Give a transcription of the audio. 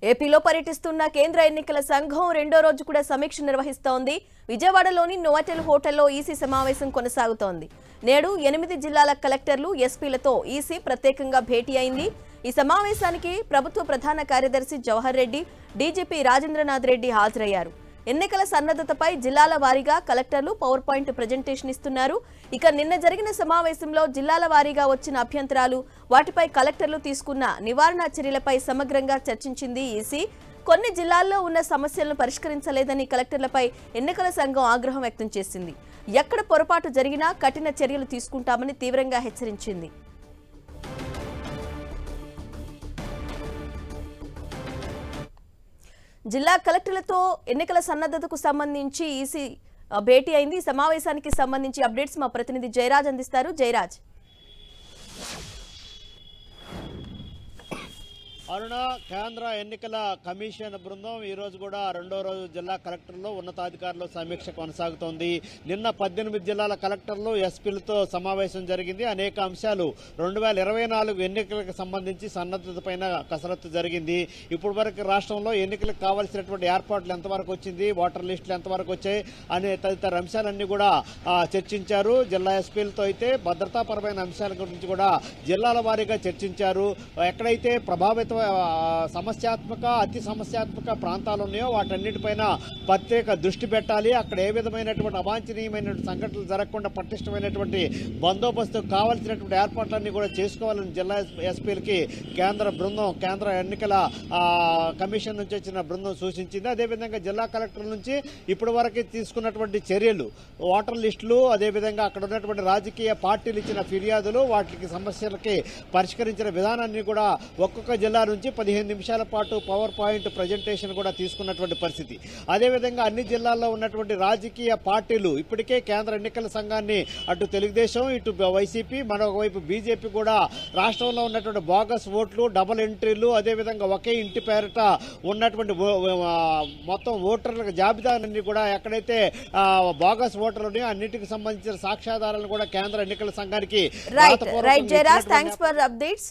ఏపీలో పర్యటిస్తున్న కేంద్ర ఎన్నికల సంఘం రెండో రోజు కూడా సమీక్ష నిర్వహిస్తోంది. విజయవాడలోని నోవాటెల్ హోటల్లో ఈసీ సమావేశం కొనసాగుతోంది. నేడు 8 జిల్లాల కలెక్టర్లు, ఎస్పీలతో ఈసీ ప్రత్యేకంగా భేటీ అయింది. ఈ సమావేశానికి ప్రభుత్వ ప్రధాన కార్యదర్శి జవహర్ రెడ్డి, డీజీపీ రాజేంద్రనాథ్ రెడ్డి హాజరయ్యారు. ఎన్నికల సన్నద్ధతపై జిల్లాల వారీగా కలెక్టర్లు పవర్ పాయింట్ ప్రజెంటేషన్ ఇస్తున్నారు. ఇక నిన్న జరిగిన సమావేశంలో జిల్లాల వారీగా వచ్చిన అభ్యంతరాలు, వాటిపై కలెక్టర్లు తీసుకున్న నివారణ చర్యలపై సమగ్రంగా చర్చించింది ఈసీ. కొన్ని జిల్లాల్లో ఉన్న సమస్యలను పరిష్కరించలేదని కలెక్టర్లపై ఎన్నికల సంఘం ఆగ్రహం వ్యక్తం చేసింది. ఎక్కడ పొరపాటు జరిగినా కఠిన చర్యలు తీసుకుంటామని తీవ్రంగా హెచ్చరించింది. జిల్లా కలెక్టర్లతో ఎన్నికల సన్నద్ధతకు సంబంధించి ఈసీ భేటీ అయింది. సమావేశానికి సంబంధించి అప్డేట్స్ మా ప్రతినిధి జయరాజ్ అందిస్తారు. జయరాజ్. అరుణ, కేంద్ర ఎన్నికల కమిషన్ బృందం ఈ రోజు కూడా రెండో రోజు జిల్లా కలెక్టర్లు, ఉన్నతాధికారులు సమీక్ష కొనసాగుతోంది. నిన్న 18 జిల్లాల కలెక్టర్లు, ఎస్పీలతో సమావేశం జరిగింది. అనేక అంశాలు 2024 ఎన్నికలకు సంబంధించి సన్నద్ధతపైన కసరత్తు జరిగింది. ఇప్పటి వరకు రాష్ట్రంలో ఎన్నికలకు కావాల్సినటువంటి ఏర్పాట్లు ఎంతవరకు వచ్చింది, ఓటర్ లిస్టులు ఎంతవరకు వచ్చాయి అనే తదితర అంశాలన్నీ కూడా చర్చించారు. జిల్లా ఎస్పీలతో అయితే భద్రతాపరమైన అంశాల గురించి కూడా జిల్లాల వారీగా చర్చించారు. ఎక్కడైతే ప్రభావిత సమస్యాత్మక, అతి సమస్యాత్మక ప్రాంతాలు ఉన్నాయో వాటన్నిటిపైన ప్రత్యేక దృష్టి పెట్టాలి. అక్కడ ఏ విధమైనటువంటి అవాంఛనీయమైన సంఘటనలు జరగకుండా పటిష్టమైనటువంటి బందోబస్తు కావాల్సినటువంటి ఏర్పాట్లన్నీ కూడా చేసుకోవాలని జిల్లా ఎస్పీలకి కేంద్ర ఎన్నికల కమిషన్ నుంచి వచ్చిన బృందం సూచించింది. అదేవిధంగా జిల్లా కలెక్టర్ నుంచి ఇప్పటి వరకు తీసుకున్నటువంటి చర్యలు, ఓటర్ లిస్టులు, అదేవిధంగా అక్కడ ఉన్నటువంటి రాజకీయ పార్టీలు ఇచ్చిన ఫిర్యాదులు, వాటికి సమస్యలకి పరిష్కరించిన విధానాన్ని కూడా ఒక్కొక్క జిల్లా నుంచి 15 నిమిషాల పాటు పవర్ పాయింట్ ప్రజెంటేషన్ కూడా తీసుకున్నటువంటి పరిస్థితి. అదేవిధంగా అన్ని జిల్లాల్లో ఉన్నటువంటి రాజకీయ పార్టీలు ఇప్పటికే కేంద్ర ఎన్నికల సంఘాన్ని, అటు తెలుగుదేశం, ఇటు వైసీపీ, మరొకవైపు బీజేపీ కూడా రాష్ట్రంలో ఉన్నటువంటి బోగస్ ఓట్లు, డబుల్ ఎంట్రీలు, అదేవిధంగా ఒకే ఇంటి పేరిట ఉన్నటువంటి మొత్తం ఓటర్ల జాబితాలన్నీ కూడా ఎక్కడైతే బోగస్ ఓటర్లు ఉన్నాయో అన్నిటికి సంబంధించిన సాక్ష్యాధారాలను కూడా కేంద్ర ఎన్నికల సంఘానికి right Jayaraj, thanks for updates.